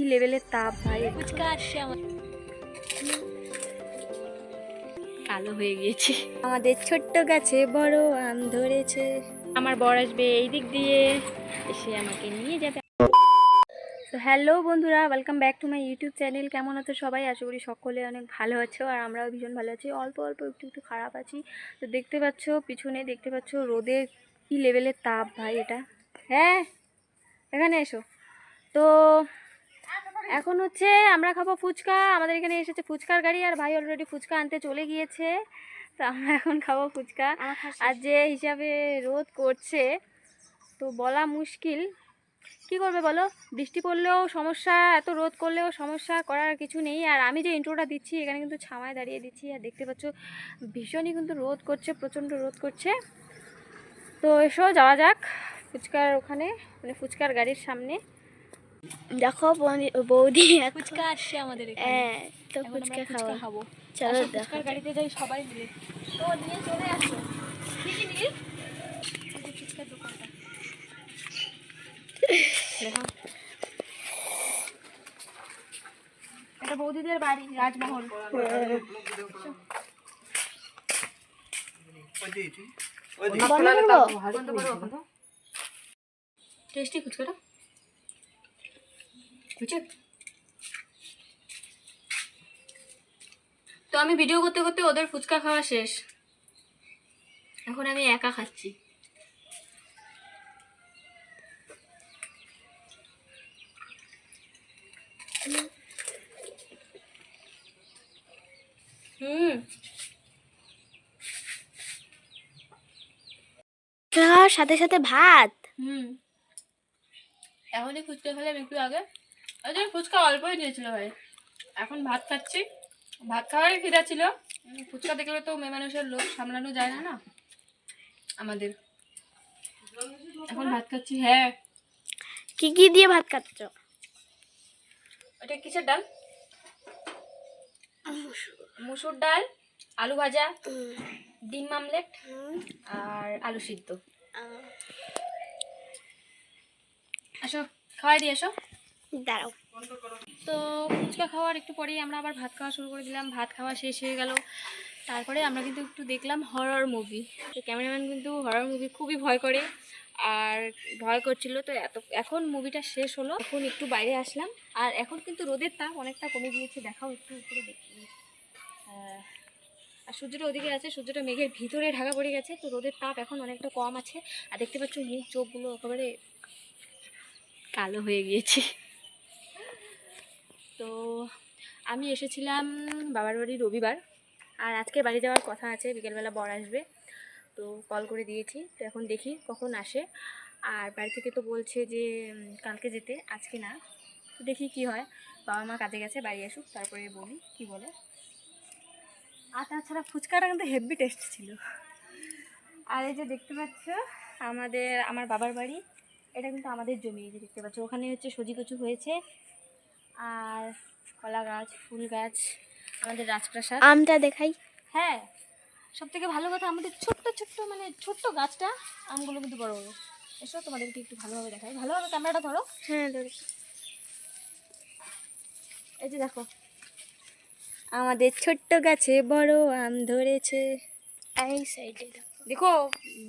কি লেভেলের তাপ ভাই। ফুচকা আসছে আমার, কালো হয়ে গিয়েছে। আমাদের ছোট্ট গাছে বড় আম ধরেছে। আমার বর আসবে এই দিক দিয়ে, এসে আমাকে নিয়ে যাবে। তো হ্যালো বন্ধুরা, welcome back to my YouTube channel. কেমন আছো সবাই? আশা করি সকলে অনেক ভালো আছো, আর আমরাও ভীষণ ভালো আছি। অল্প অল্প একটু একটু খারাপ আছি। তো দেখতে পাচ্ছ, পিছনে দেখতে পাচ্ছ রোদের কি লেভেলের তাপ ভাই। এটা হ্যাঁ, এখানে এসো। তো এখন হচ্ছে আমরা খাবো ফুচকা। আমাদের এখানে এসেছে ফুচকার গাড়ি, আর ভাই অলরেডি ফুচকা আনতে চলে গিয়েছে। তো আমরা এখন খাবো ফুচকা। আর যে হিসাবে রোদ করছে তো বলা মুশকিল, কি করবে বলো? বৃষ্টি পড়লেও সমস্যা, এত রোদ করলেও সমস্যা, করার কিছু নেই। আর আমি যে ইন্ট্রোটা দিচ্ছি এখানে কিন্তু ছামায় দাঁড়িয়ে দিচ্ছি, আর দেখতে পাচ্ছ ভীষণই কিন্তু রোদ করছে, প্রচণ্ড রোদ করছে। তো এসো যাওয়া যাক ফুচকার ওখানে, মানে ফুচকার গাড়ির সামনে। দেখো বৌদি ফুচকা আসছে আমাদের এখানে। হ্যাঁ, তো এখন আমরা ফুচকা ফুচকা খাবো। চলো আসো, ফুচকার গাড়িতে যাই সবাই মিলে। তো নিয়ে চলে আসো। কি কি নিবি? ফুচকার দোকানটা দেখো, এটা বৌদিদের বাড়ি, রাজমহল। টেস্টি ফুচকাটা বুঝছে। তো আমি ভিডিও করতে করতে ওদের ফুচকা খাওয়া শেষ, এখন আমি একা খাচ্ছি। সাথে সাথে ভাত। এখনই ফুচকা খেলাম একটু আগে। আচ্ছা, ফুচকা অল্পই দিয়েছিল ভাই, এখন ভাত খাচ্ছি। ভাত খাওয়ারই খিদা ছিল, ফুচকা দেখলে তো মেয়ে মানুষের লোভ সামলানো যায় না না আমাদের। এখন ভাত খাচ্ছি। হ্যাঁ, কি কি দিয়ে ভাত খাচ্ছ? ওটা কিসের ডাল? মুসুর ডাল, আলু ভাজা, ডিম আমলেট আর আলু সিদ্ধ। আসো খাওয়াই দিয়ে আসো। দাঁড়াও। তো ফুচকা খাওয়ার একটু পরেই আমরা আবার ভাত খাওয়া শুরু করে দিলাম। ভাত খাওয়া শেষ হয়ে গেল, তারপরে আমরা কিন্তু একটু দেখলাম হরর মুভি। তো ক্যামেরাম্যান কিন্তু হরর মুভি খুবই ভয় করে, আর ভয় করছিল। তো এখন মুভিটা শেষ হলো, এখন একটু বাইরে আসলাম। আর এখন কিন্তু রোদের তাপ অনেকটা কমে গিয়েছে, দেখাও একটু উপরে দেখি। আর সূর্যটা ওদিকে আছে, সূর্যটা মেঘের ভিতরে ঢাকা পড়ে গেছে, তো রোদের তাপ এখন অনেকটা কম আছে। আর দেখতে পাচ্ছ মুখ চোখগুলো একেবারে কালো হয়ে গিয়েছে। তো আমি এসেছিলাম বাবার বাড়ি রবিবার, আর আজকে বাড়ি যাওয়ার কথা আছে, বিকেলবেলা বর আসবে। তো কল করে দিয়েছি, তো এখন দেখি কখন আসে। আর বাড়ি থেকে তো বলছে যে কালকে যেতে, আজকে না। তো দেখি কি হয়, বাবা মা কাজে গেছে, বাড়ি আসুক তারপরে বলি কি বলে। আর তাছাড়া ফুচকাটা কিন্তু হেভি টেস্ট ছিল। আর এই যে দেখতে পাচ্ছ আমার বাবার বাড়ি, এটা কিন্তু আমাদের জমি। এই যে দেখতে পাচ্ছ ওখানে হচ্ছে সজি কচু হয়েছে, আর কলা গাছ, ফুল গাছ, আমাদের রাজপ্রাসাদ। আমটা দেখাই। হ্যাঁ, সব থেকে ভালো কথা আমাদের ছোট্ট ছোট্ট মানে ছোট্ট গাছটা, আমগুলো কিন্তু বড় বড়। এসো তোমাদেরকে একটু ভালোভাবে দেখাই, ভালোভাবে ক্যামেরাটা ধরো। হ্যাঁ ধরেছি। এই যে দেখো, আমাদের ছোট্ট গাছে বড় আম ধরেছে। এই সাইডে দেখো,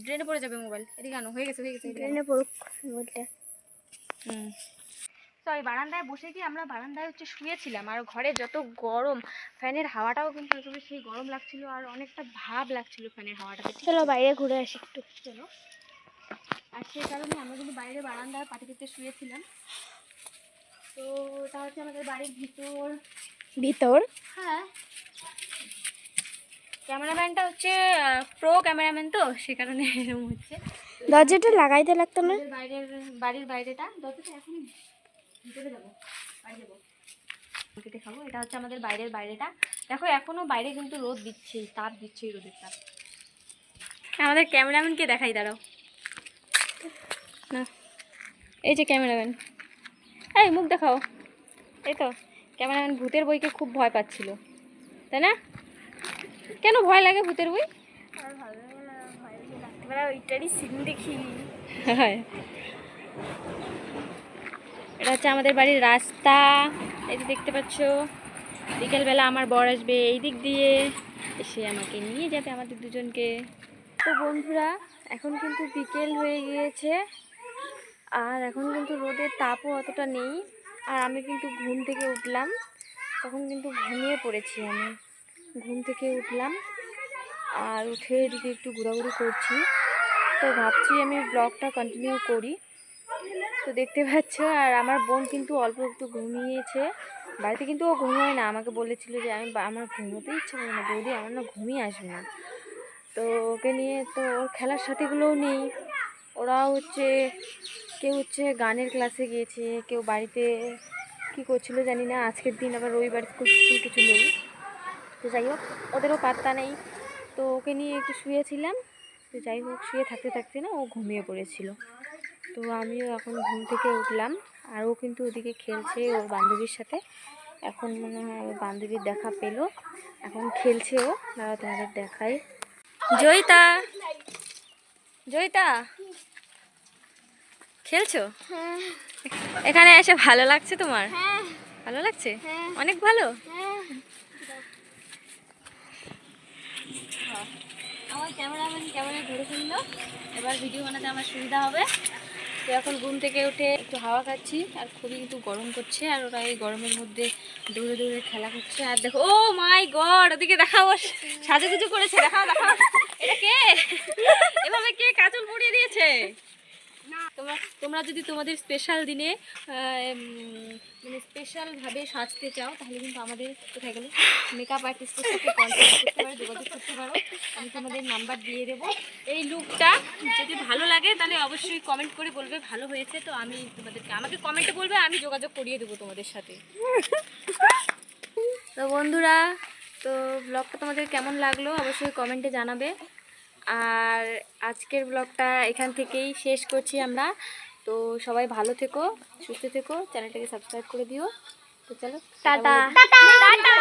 ড্রেনে পড়ে যাবে মোবাইল। এদিকে আনো, হয়ে গেছে হয়ে গেছে, ড্রেনে পড়ুক মোবাইলটা। সরি, বারান্দায় বসে গিয়ে আমরা বারান্দায় হচ্ছে শুয়েছিলাম, আর ঘরে যত গরম, ফ্যানের হাওয়াটাও কিন্তু একেবারে সেই গরম লাগছিল, আর অনেকটা ভাব লাগছিল ফ্যানের হাওয়াটাতে। চলো বাইরে ঘুরে আসি একটু, চলো। আর সেই কারণে আমরা কিন্তু বাইরে বারান্দায় পাটিতে শুয়েছিলাম। তো এটা হচ্ছে আমাদের বাড়ির ভিতর। ভিতর? হ্যাঁ, ক্যামেরাম্যানটা হচ্ছে প্রো ক্যামেরাম্যান, তো সে কারণে এরকম হচ্ছে। দরজাটা লাগাইতে লাগতো না? বাড়ির বাইরেটা, দরজাটা এখন ভিতরে যাবো, বাইরে যাবো, কেটে খাবো। এটা হচ্ছে আমাদের বাইরের বাইরেটা। দেখো এখনো বাইরে কিন্তু রোদ দিচ্ছে, তাপ দিচ্ছে, রোদের তাপ। আমাদের ক্যামেরাম্যানকে দেখাই, দাঁড়াও না। এই যে ক্যামেরাম্যান, এই মুখ দেখাও। এই তো ক্যামেরাম্যান ভূতের বইকে খুব ভয় পাচ্ছিল, তাই না? কেন ভয় লাগে ভূতের বই? ওইটারই সিন দেখি। হ্যাঁ, এটা হচ্ছে আমাদের বাড়ির রাস্তা, এই যে দেখতে পাচ্ছ। বিকেলবেলা আমার বর আসবে এই দিক দিয়ে, এসে আমাকে নিয়ে যাবে আমাদের দুজনকে। তো বন্ধুরা, এখন কিন্তু বিকেল হয়ে গিয়েছে, আর এখন কিন্তু রোদের তাপও অতটা নেই। আর আমি কিন্তু ঘুম থেকে উঠলাম, তখন কিন্তু ঘুমিয়ে পড়েছি। আমি ঘুম থেকে উঠলাম আর উঠে এদিকে একটু ঘোরাঘুরি করছি। তো ভাবছি আমি ব্লগটা কন্টিনিউ করি। তো দেখতে পাচ্ছ, আর আমার বোন কিন্তু অল্প একটু ঘুমিয়েছে। বাড়িতে কিন্তু ও ঘুমোয় না, আমাকে বলেছিল যে আমার ঘুমোতে ইচ্ছে করে না বৌদি, আমার না ঘুমিয়ে আসবে না। তো ওকে নিয়ে তো ওর খেলার সাথীগুলোও নেই, ওরাও হচ্ছে কেউ হচ্ছে গানের ক্লাসে গিয়েছে, কেউ বাড়িতে কি করছিল জানি না। আজকের দিন আবার রবিবার, স্কুল কিছু নেই। তো যাই হোক, ওদেরও পাত্তা নেই। তো ওকে নিয়ে একটু শুয়েছিলাম। তো যাই হোক, শুয়ে থাকতে থাকতে না ও ঘুমিয়ে পড়েছিল। তো আমিও এখন ঘুম থেকে উঠলাম, আর ও কিন্তু ওদিকে খেলছে ওর বান্ধবীর সাথে। এখন মনে হয় ওর বান্ধবীর দেখা পেলো, এখন খেলছে ও। দাঁড়া তোমাদের দেখাই। জয়িতা, জয়িতা খেলছো? হ্যাঁ এখানে এসে ভালো লাগছে তোমার? হ্যাঁ ভালো লাগছে? হ্যাঁ অনেক ভালো। হ্যাঁ। আমার ক্যামেরাম্যান ক্যামেরা ধরে ফেললো, এবার ভিডিও বানাতে আমার সুবিধা হবে। তো এখন ঘুম থেকে উঠে একটু হাওয়া খাচ্ছি, আর খুবই কিন্তু গরম করছে, আর ওরা এই গরমের মধ্যে দৌড়ে দৌড়ে খেলা করছে। আর দেখো, ও মাই গড, ওদিকে দেখাও, সাজুগুজু করেছে, দেখাও দেখাও। এটা কে? এভাবে কে কাজল পরিয়ে দিয়েছে? তোমরা তোমরা যদি তোমাদের স্পেশাল দিনে মানে স্পেশালভাবে সাজতে চাও, তাহলে কিন্তু আমাদের কোথায় গেল মেকআপ আর্টিস্টের সাথে কন্ট্যাক্ট করতে পারো, যোগাযোগ করতে পারো। আমি তোমাদের নাম্বার দিয়ে দেবো। এই লুকটা যদি ভালো লাগে তাহলে অবশ্যই কমেন্ট করে বলবে ভালো হয়েছে। তো আমি আমাকে কমেন্টে বলবে, আমি যোগাযোগ করিয়ে দেবো তোমাদের সাথে। তো বন্ধুরা, তো ব্লগটা তোমাদের কেমন লাগলো অবশ্যই কমেন্টে জানাবে। আর আজকের ব্লগটা এখান থেকেই শেষ করছি আমরা। তো সবাই ভালো থেকো, সুস্থ থেকো, চ্যানেলটাকে সাবস্ক্রাইব করে দিও। তো চলো, টাটা। Tata tata.